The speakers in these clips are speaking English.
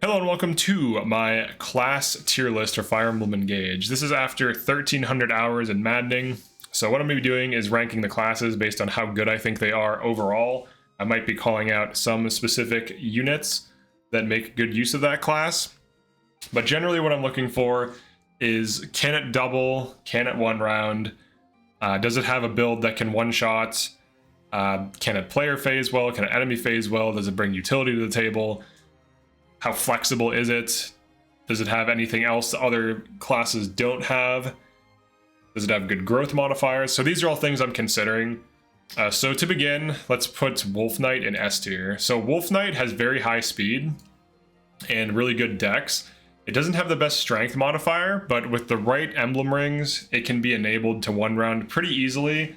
Hello and welcome to my class tier list for Fire Emblem Engage. This is after 1,300 hours in Maddening. So what I'm going to be doing is ranking the classes based on how good I think they are overall. I might be calling out some specific units that make good use of that class. But generally what I'm looking for is, can it double? Can it one round? Does it have a build that can one-shot? Can it player phase well? Can it enemy phase well? Does it bring utility to the table? How flexible is it? Does it have anything else that other classes don't have? Does it have good growth modifiers? So these are all things I'm considering. So to begin, let's put Wolf Knight in S tier. So Wolf Knight has very high speed and really good dex. It doesn't have the best strength modifier, but with the right emblem rings, it can be enabled to one round pretty easily.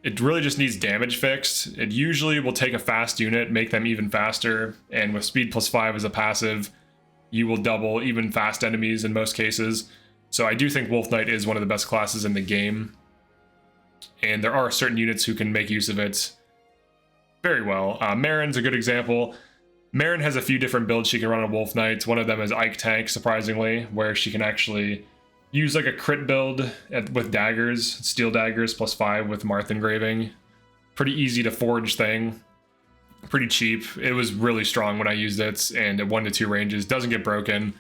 It really just needs damage fixed. It usually will take a fast unit, make them even faster, and with speed +5 as a passive, you will double even fast enemies in most cases. So I do think Wolf Knight is one of the best classes in the game, and there are certain units who can make use of it very well. Marin's a good example. Marin has a few different builds she can run on Wolf Knight. One of them is Ike Tank, surprisingly, where she can actually use like a crit build with daggers, steel daggers +5 with Marth engraving. Pretty easy to forge thing. Pretty cheap. It was really strong when I used it, and at 1 to 2 ranges, doesn't get broken.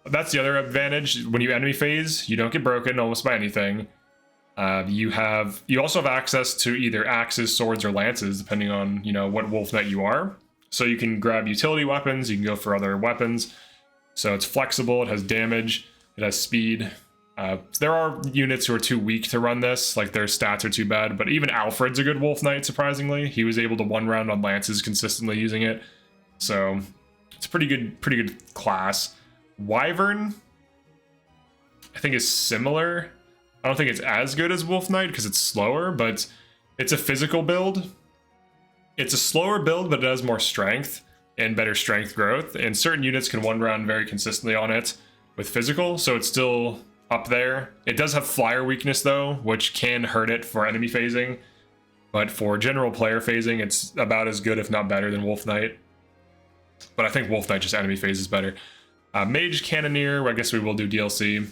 That's the other advantage. When you enemy phase, you don't get broken almost by anything. You also have access to either axes, swords, or lances, depending on what Wolf Knight you are. So you can grab utility weapons, you can go for other weapons. So it's flexible, it has damage. It has speed. There are units who are too weak to run this, like their stats are too bad, but even Alfred's a good Wolf Knight, surprisingly. He was able to one round on lances consistently using it. So it's a pretty good class. Wyvern, I think, is similar. I don't think it's as good as Wolf Knight because it's slower, but it's a physical build. It's a slower build, but it has more strength and better strength growth, and certain units can one round very consistently on it with physical, so it's still up there. It does have flyer weakness though, which can hurt it for enemy phasing, but for general player phasing, it's about as good, if not better, than Wolf Knight. But I think Wolf Knight just enemy phase is better. Mage Cannoneer, I guess we will do DLC.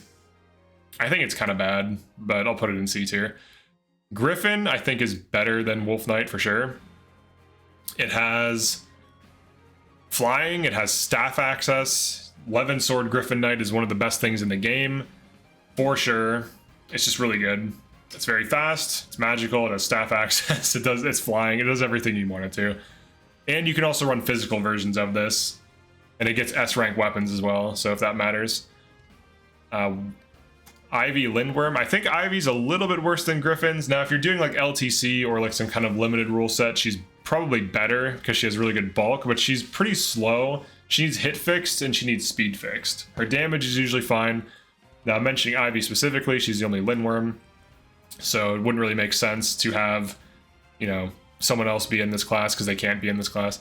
I think it's kind of bad, but I'll put it in C tier. Griffin, I think, is better than Wolf Knight for sure. It has flying, it has staff access. 11 Sword Griffin Knight is one of the best things in the game, for sure. It's just really good. It's very fast, it's magical, it has staff access, it's flying, it does everything you want it to. And you can also run physical versions of this, and it gets S rank weapons as well, so if that matters. Ivy Lindworm, I think Ivy's a little bit worse than Griffin's. Now if you're doing like LTC or like some kind of limited rule set, she's probably better because she has really good bulk, but she's pretty slow. She needs hit fixed and she needs speed fixed. Her damage is usually fine. Now, mentioning Ivy specifically, she's the only Lindworm, so it wouldn't really make sense to have, someone else be in this class because they can't be in this class.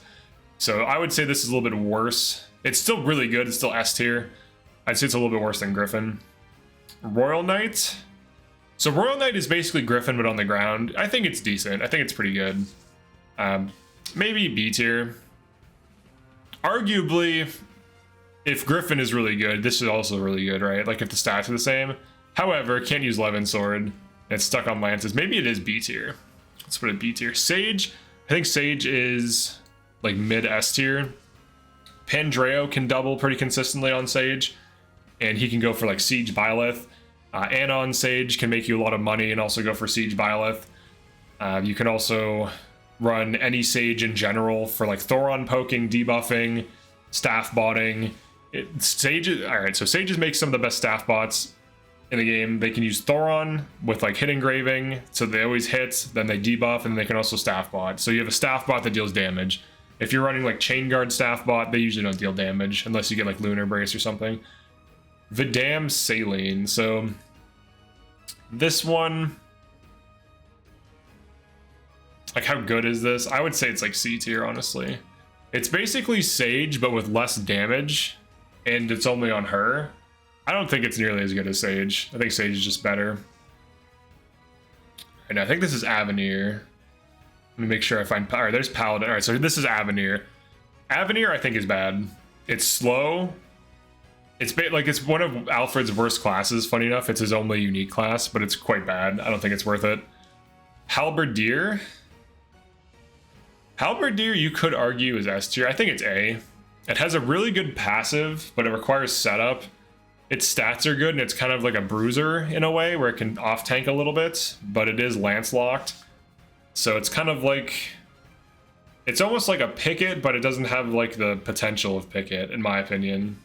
So I would say this is a little bit worse. It's still really good. It's still S tier. I'd say it's a little bit worse than Griffin. Royal Knight. So Royal Knight is basically Griffin, but on the ground. I think it's decent. I think it's pretty good. Maybe B tier. Arguably, if Griffin is really good, this is also really good, right? Like if the stats are the same. However, can't use Levin Sword, and it's stuck on lances. Maybe it is B tier. Let's put it B tier. Sage, I think Sage is like mid S tier. Pandreo can double pretty consistently on Sage, and he can go for like Siege Byleth. Anon Sage can make you a lot of money and also go for Siege Byleth. You can also run any Sage in general for like Thoron poking, debuffing, staff botting. Sages make some of the best staff bots in the game. They can use Thoron with like hit engraving, so they always hit, then they debuff, and they can also staff bot. So you have a staff bot that deals damage. If you're running like Chain Guard staff bot, they usually don't deal damage unless you get like Lunar Brace or something. Vidam Saline. So this one, like, how good is this? I would say it's like C tier, honestly. It's basically Sage, but with less damage, and it's only on her. I don't think it's nearly as good as Sage. I think Sage is just better. And I think this is Avenir. Let me make sure I find... Alright, there's Paladin. Alright, so this is Avenir. Avenir, I think, is bad. It's slow. It's one of Alfred's worst classes, funny enough. It's his only unique class, but it's quite bad. I don't think it's worth it. Halberdier. Halberdier, you could argue, is S tier. I think it's A. It has a really good passive, but it requires setup. Its stats are good, and it's kind of like a bruiser in a way, where it can off-tank a little bit, but it is lance-locked. So it's kind of like... It's almost like a Picket, but it doesn't have like the potential of Picket, in my opinion.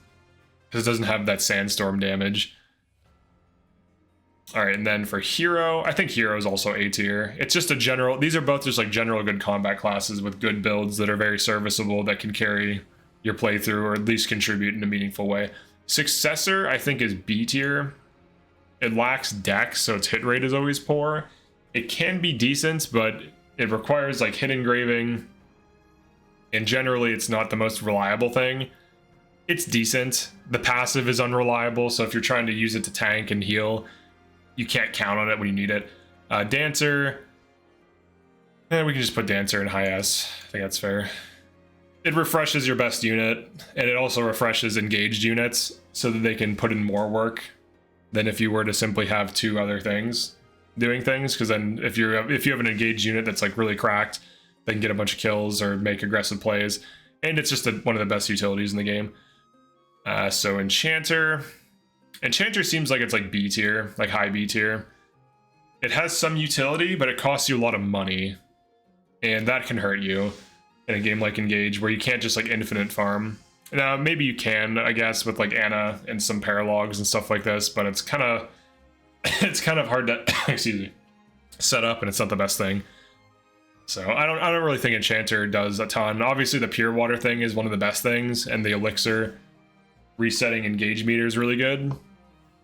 Because it doesn't have that sandstorm damage. Alright, and then for Hero, I think Hero is also A tier. It's just a general... These are both just like general good combat classes with good builds that are very serviceable, that can carry your playthrough, or at least contribute in a meaningful way. Successor, I think, is B tier. It lacks dex, so its hit rate is always poor. It can be decent, but it requires like hit engraving, and generally it's not the most reliable thing. It's decent. The passive is unreliable, so if you're trying to use it to tank and heal, you can't count on it when you need it. Dancer, we can just put Dancer in high S. I think that's fair. It refreshes your best unit, and it also refreshes engaged units so that they can put in more work than if you were to simply have two other things doing things. Because then if you have an engaged unit that's like really cracked, they can get a bunch of kills or make aggressive plays, and it's just one of the best utilities in the game. So Enchanter seems like it's like B tier, like high B tier. It has some utility, but it costs you a lot of money, and that can hurt you in a game like Engage, where you can't just like infinite farm. Now maybe you can, I guess, with like Anna and some paralogs and stuff like this, but it's kind of hard to excuse me, set up, and it's not the best thing. So I don't really think Enchanter does a ton. Obviously the Pure Water thing is one of the best things, and the Elixir resetting engage meter is really good.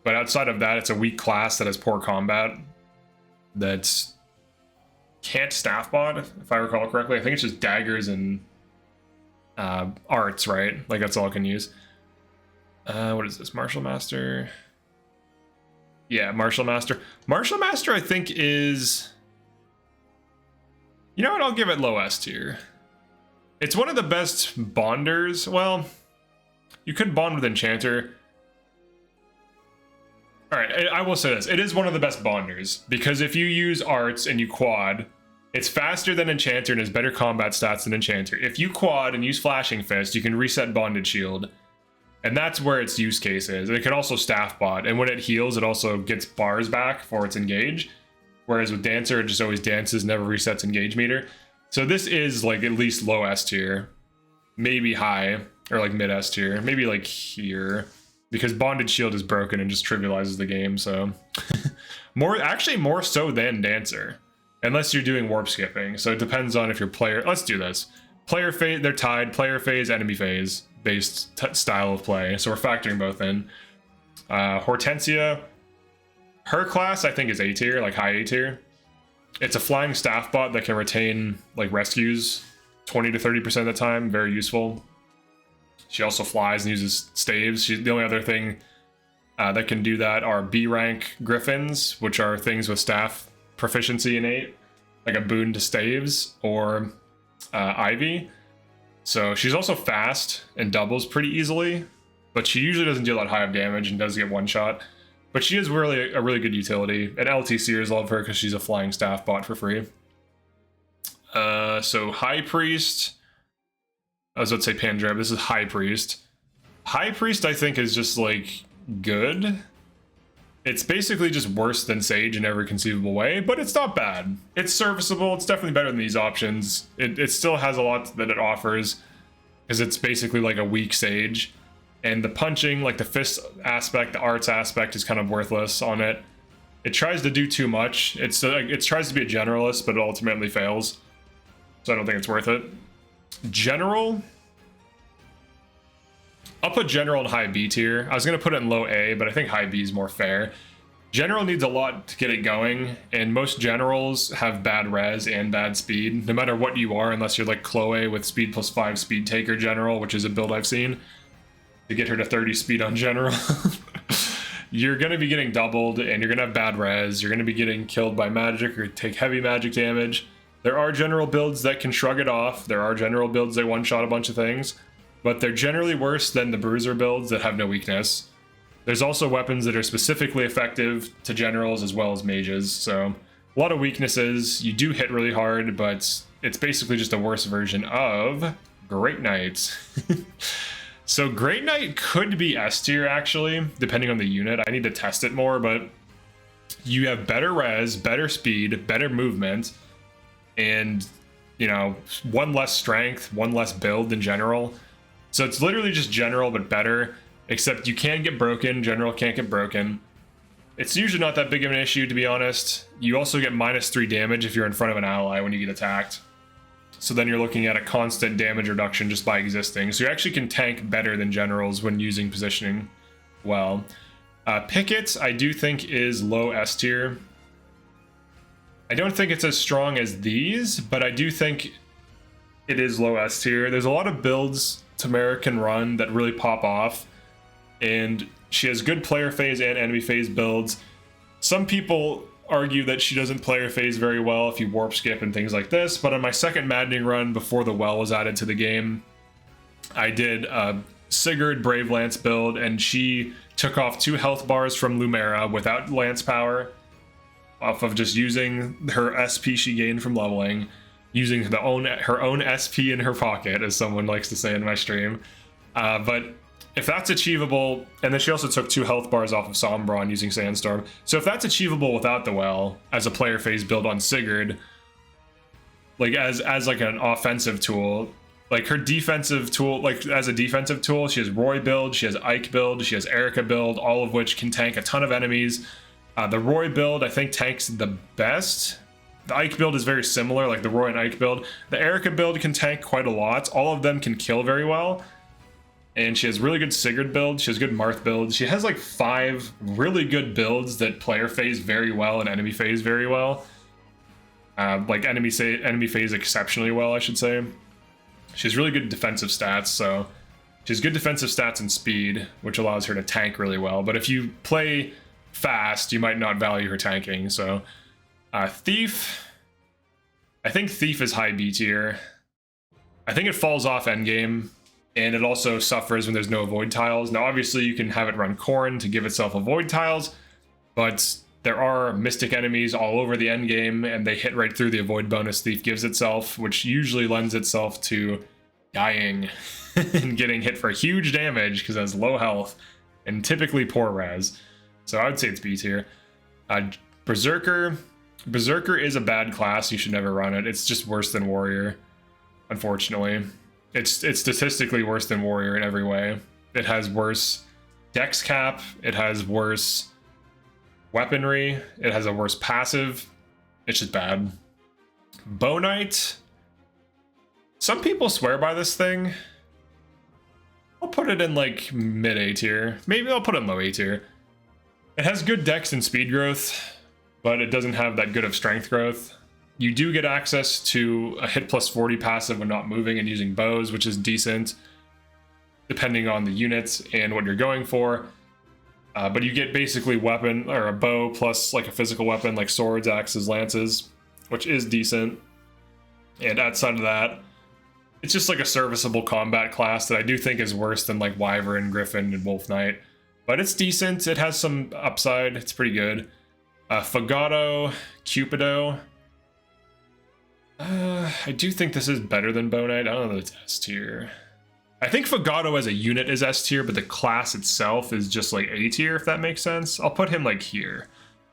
But outside of that, it's a weak class that has poor combat. That's can't staff bot, if I recall correctly. I think it's just daggers and arts, right? Like that's all it can use. What is this? Martial Master. Yeah, Martial Master. Martial Master, I think, is... You know what? I'll give it low S tier. It's one of the best bonders. Well, you could bond with Enchanter. Alright, I will say this. It is one of the best bonders, because if you use arts and you quad, it's faster than Enchanter and has better combat stats than Enchanter. If you quad and use Flashing Fist, you can reset Bonded Shield. And that's where its use case is. And it can also staff bot, and when it heals, it also gets bars back for its engage. Whereas with Dancer, it just always dances, never resets engage meter. So this is like at least low S tier, maybe high, or like mid S tier, maybe like here, because Bonded Shield is broken and just trivializes the game. So actually more so than Dancer, unless you're doing warp skipping. So it depends on if your player. Let's do this. Player phase, they're tied. Player phase, enemy phase based style of play. So we're factoring both in. Hortensia. Her class, I think, is A tier, like high A tier. It's a flying staff bot that can retain like rescues 20 to 30% of the time. Very useful. She also flies and uses staves. The only other thing that can do that are B rank griffins, which are things with staff proficiency innate, like a boon to staves, or Ivy. So she's also fast and doubles pretty easily, but she usually doesn't deal that high of damage and does get one shot. But she is really a really good utility, and LTCers love her because she's a flying staff bot for free. So High Priest, I was about to say Pandreb, this is High Priest. High Priest, I think, is just like good. It's basically just worse than Sage in every conceivable way, but it's not bad. It's serviceable. It's definitely better than these options. It still has a lot that it offers, because it's basically like a weak Sage. And the punching, like the fist aspect, the arts aspect is kind of worthless on it. It tries to do too much. It tries to be a generalist, but it ultimately fails. So I don't think it's worth it. General, I'll put General in high B tier. I was going to put it in low A, but I think high B is more fair. General needs a lot to get it going, and most generals have bad res and bad speed, no matter what you are, unless you're like Chloe with speed +5 speed taker general, which is a build I've seen, to get her to 30 speed on general. You're going to be getting doubled, and you're going to have bad res. You're going to be getting killed by magic or take heavy magic damage. There are general builds that can shrug it off. There are general builds that one-shot a bunch of things. but they're generally worse than the bruiser builds that have no weakness. There's also weapons that are specifically effective to generals as well as mages, so a lot of weaknesses. You do hit really hard, but it's basically just a worse version of Great Knight. So Great Knight could be S tier actually, depending on the unit. I need to test it more, but you have better res, better speed, better movement, and you know, one less strength, one less build in general. So it's literally just general but better, except you can get broken. General can't get broken. It's usually not that big of an issue, to be honest. You also get -3 damage if you're in front of an ally when you get attacked. So then you're looking at a constant damage reduction just by existing. So you actually can tank better than generals when using positioning well. Picket, I do think, is low S tier. I don't think it's as strong as these, but I do think it is low S tier. There's a lot of builds Tamara can run that really pop off, and she has good player phase and enemy phase builds. Some people argue that she doesn't player phase very well if you warp skip and things like this, but on my second Maddening run before the well was added to the game, I did a Sigurd Brave Lance build, and she took off 2 health bars from Lumera without Lance power, off of just using her SP she gained from leveling, using her own SP in her pocket, as someone likes to say in my stream. But if that's achievable, and then she also took 2 health bars off of Sombron using Sandstorm. So if that's achievable without the well as a player phase build on Sigurd, like as like an offensive tool, like her defensive tool, like as a defensive tool, she has Roy build, she has Ike build, she has Erica build, all of which can tank a ton of enemies. The Roy build, I think, tanks the best. The Ike build is very similar, like the Roy and Ike build. The Erica build can tank quite a lot. All of them can kill very well. And she has really good Sigurd build. She has good Marth build. She has like 5 really good builds that player phase very well and enemy phase very well. Like enemy phase exceptionally well, I should say. She has really good defensive stats, so she has good defensive stats and speed, which allows her to tank really well. But if you play fast, you might not value her tanking. So Thief, I think Thief is high B tier. I think it falls off endgame, and it also suffers when there's no avoid tiles. Now obviously you can have it run Corn to give itself avoid tiles, but there are mystic enemies all over the endgame, and they hit right through the avoid bonus Thief gives itself, which usually lends itself to dying and getting hit for huge damage because it has low health and typically poor res. So I would say it's B tier. Berserker is a bad class. You should never run it. It's just worse than Warrior, unfortunately. It's statistically worse than Warrior in every way. It has worse dex cap. It has worse weaponry. It has a worse passive. It's just bad. Bow Knight. Some people swear by this thing. I'll put it in like mid A tier. Maybe I'll put it in low A tier. It has good dex and speed growth, but it doesn't have that good of strength growth. You do get access to a hit plus 40 passive when not moving and using bows, which is decent, depending on the units and what you're going for. But you get basically weapon or a bow plus like a physical weapon like swords, axes, lances, which is decent. And outside of that, it's just like a serviceable combat class that I do think is worse than like Wyvern, Griffin, and Wolf Knight. But it's decent. It has some upside. It's pretty good. Fagato, Cupido. I do think this is better than Bow Knight. I don't know that it's S tier. I think Fagato as a unit is S tier, but the class itself is just like A tier, if that makes sense. I'll put him like here.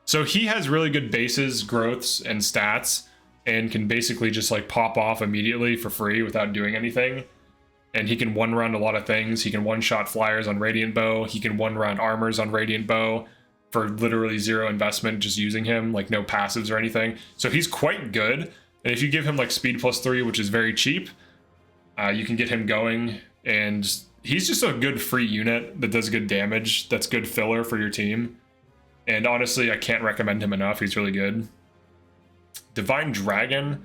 So he has really good bases, growths, and stats, and can basically just like pop off immediately for free without doing anything. And he can one-round a lot of things. He can one-shot flyers on Radiant Bow. He can one-round armors on Radiant Bow for literally 0 investment just using him, like no passives or anything. So he's quite good. And if you give him like speed plus 3, which is very cheap, you can get him going. And he's just a good free unit that does good damage. That's good filler for your team. And honestly, I can't recommend him enough. He's really good. Divine Dragon.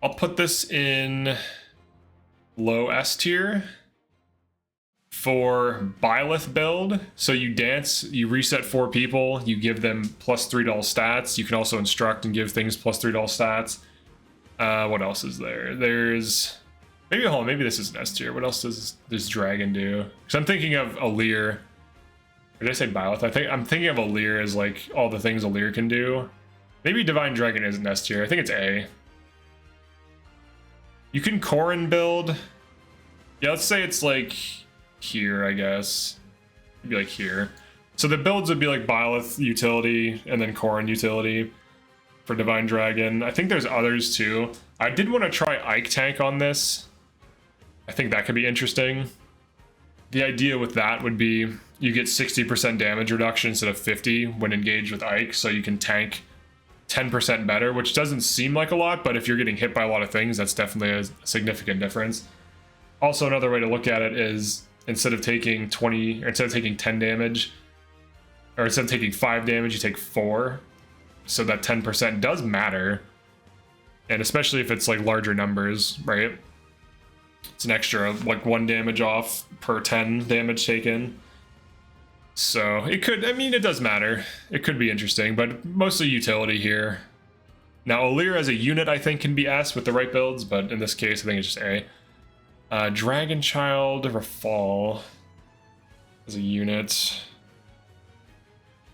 I'll put this in low S tier for Byleth build. So you dance, you reset 4 people, you give them plus $3 stats. You can also instruct and give things plus $3 stats. What else is there? There's Maybe, hold on, maybe this is an S tier. What else does this dragon do? Because I'm thinking of Alir. Or did I say Byleth? I'm thinking of Alir as like all the things Alir can do. Maybe Divine Dragon isn't S tier. I think it's A. You can Corrin build. Yeah, let's say it's like here, I guess. It'd be like here. So the builds would be like Byleth utility and then Corrin utility for Divine Dragon. I think there's others too. I did want to try Ike tank on this. I think that could be interesting. The idea with that would be you get 60% damage reduction instead of 50 when engaged with Ike, so you can tank 10% better, which doesn't seem like a lot, but if you're getting hit by a lot of things, that's definitely a significant difference. Also, another way to look at it is instead of taking 10 damage, or instead of taking 5 damage, you take 4. So that 10% does matter. And especially if it's like larger numbers, right? It's an extra like 1 damage off per 10 damage taken. So it could, I mean, it does matter. It could be interesting, but mostly utility here. Now, Alir as a unit, I think, can be S with the right builds, but in this case, I think it's just A. Dragon Child, Rafal as a unit.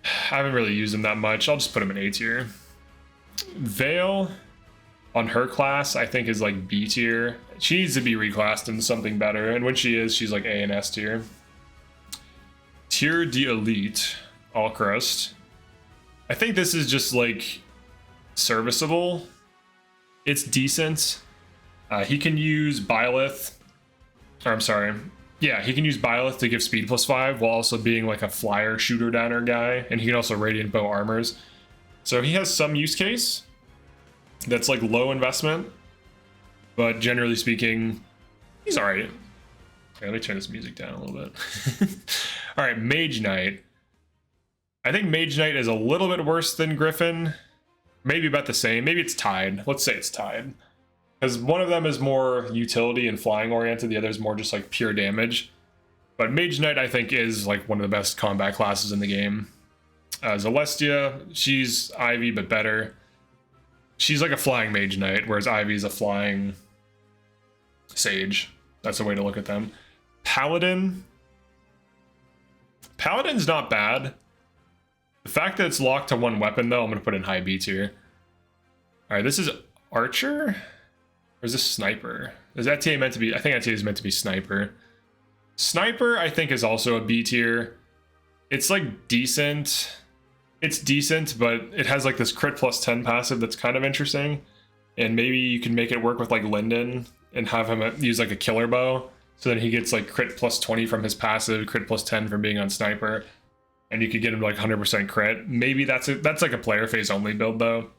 I haven't really used him that much. I'll just put him in A tier. Veil on her class, I think, is like B tier. She needs to be reclassed into something better, and when she is, she's like A and S tier. Tier D Elite, Allcrust. I think this is just like serviceable. It's decent. He can use Byleth. Or I'm sorry. Yeah, he can use Byleth to give speed +5 while also being like a flyer shooter downer guy, and he can also radiant bow armors. So he has some use case that's like low investment, but generally speaking, he's alright. Okay, let me turn this music down a little bit. Alright, Mage Knight. I think Mage Knight is a little bit worse than Griffin. Maybe about the same. Maybe it's tied. Let's say it's tied. Because one of them is more utility and flying oriented, the other is more just like pure damage. But Mage Knight, I think, is like one of the best combat classes in the game. Celestia, she's Ivy, but better. She's like a flying Mage Knight, whereas Ivy's a flying Sage. That's a way to look at them. Paladin. Paladin's not bad. The fact that it's locked to one weapon, though, I'm going to put in high B tier. Alright, this is Archer? Or is this Sniper? Is ETA meant to be... I think ETA is meant to be Sniper. Sniper, I think, is also a B tier. It's, like, decent. It's decent, but it has, like, this crit +10 passive that's kind of interesting. And maybe you can make it work with, like, Lyndon and have him use, like, a killer bow. So then he gets, like, crit +20 from his passive, crit +10 from being on Sniper. And you could get him, like, 100% crit. Maybe that's like, a player phase only build, though.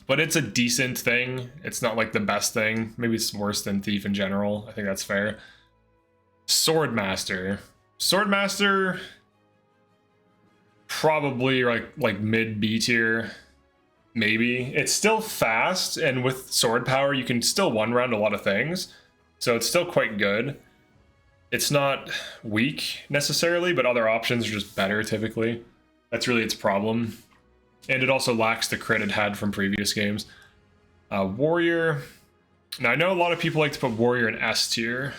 But it's a decent thing. It's not like the best thing. Maybe it's worse than Thief in general. I think that's fair. Swordmaster. Swordmaster, probably like mid B tier. Maybe. It's still fast, and with sword power, you can still one-round a lot of things. So it's still quite good. It's not weak necessarily, but other options are just better typically. That's really its problem. And it also lacks the crit it had from previous games. Warrior. Now, I know a lot of people like to put Warrior in S tier.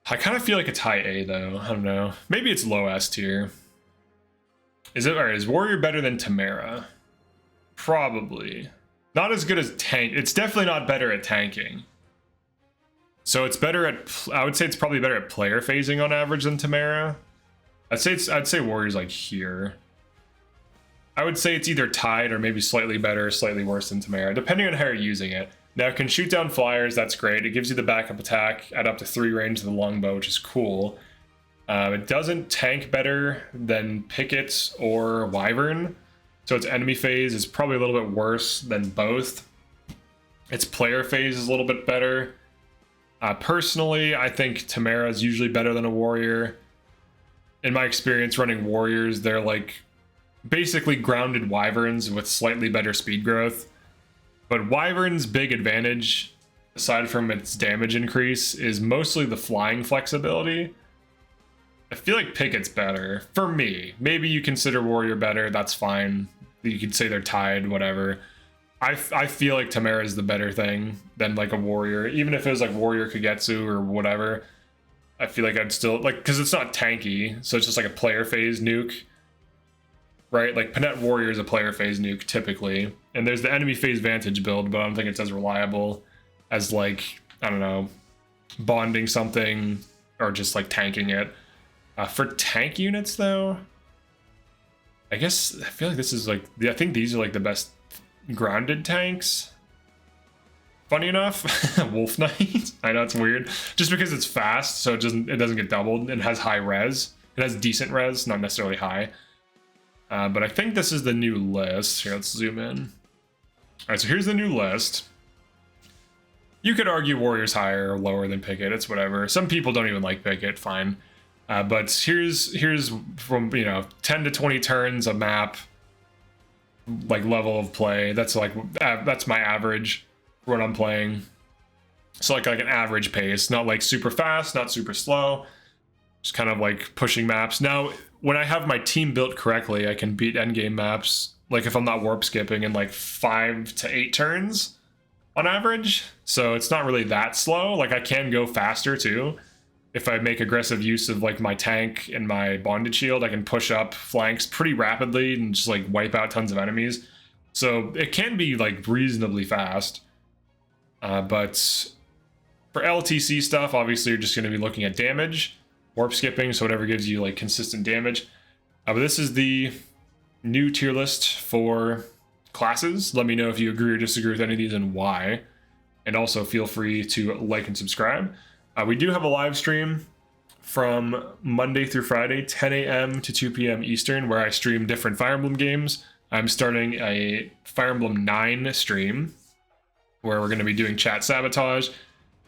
I kind of feel like it's high A, though. I don't know. Maybe it's low S tier. Is it? Alright, is Warrior better than Tamara? Probably. Not as good as tank. It's definitely not better at tanking. So it's better at... I would say it's probably better at player phasing on average than Tamara. I'd say Warrior's like here. I would say it's either tied or maybe slightly better or slightly worse than Tamara, depending on how you're using it. Now, it can shoot down flyers, that's great. It gives you the backup attack at up to 3 range of the longbow, which is cool. It doesn't tank better than Pickett or Wyvern, so its enemy phase is probably a little bit worse than both. Its player phase is a little bit better. Personally, I think Tamara is usually better than a Warrior. In my experience running Warriors, they're like basically grounded Wyverns with slightly better speed growth. But Wyvern's big advantage, aside from its damage increase, is mostly the flying flexibility. I feel like Pickett's better, for me. Maybe you consider Warrior better, that's fine. You could say they're tied, whatever. I feel like Tamara is the better thing than like a warrior. Even if it was like warrior Kagetsu or whatever, I feel like I'd still like, because it's not tanky, so it's just like a player phase nuke, right? Like Panette Warrior is a player phase nuke typically, and there's the enemy phase Vantage build, but I don't think it's as reliable as like, I don't know, bonding something or just like tanking it. For tank units though, I guess I feel like this is like, I think these are like the best grounded tanks. Funny enough, Wolf Knight. I know it's weird, just because it's fast, so it doesn't get doubled. It has high res. It has decent res, not necessarily high. But I think this is the new list. Here, let's zoom in. All right, so here's the new list. You could argue Warrior's higher or lower than Picket. It's whatever. Some people don't even like Picket. Fine. But here's from 10 to 20 turns a map, like level of play. That's like that's my average for what I'm playing. So like an average pace, not like super fast, not super slow, just kind of like pushing maps. Now, when I have my team built correctly, I can beat endgame maps, like if I'm not warp skipping, in like 5 to 8 turns on average. So it's not really that slow. Like I can go faster too. If I make aggressive use of like my tank and my bonded shield, I can push up flanks pretty rapidly and just like wipe out tons of enemies. So it can be like reasonably fast. But for LTC stuff, obviously you're just going to be looking at damage, warp skipping, so whatever gives you like consistent damage. But this is the new tier list for classes. Let me know if you agree or disagree with any of these and why. And also feel free to like and subscribe. We do have a live stream from Monday through Friday, 10 a.m. to 2 p.m. Eastern, where I stream different Fire Emblem games. I'm starting a Fire Emblem 9 stream, where we're going to be doing chat sabotage.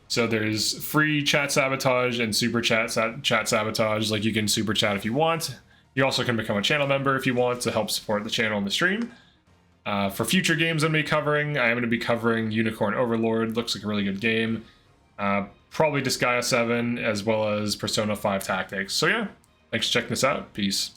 So there's free chat sabotage and super chat sabotage. Like you can super chat if you want. You also can become a channel member if you want to help support the channel and the stream. For future games I'm going to be covering, I am going to be covering Unicorn Overlord. Looks like a really good game. Probably Disgaea 7, as well as Persona 5 Tactics. So yeah, thanks for checking this out. Peace.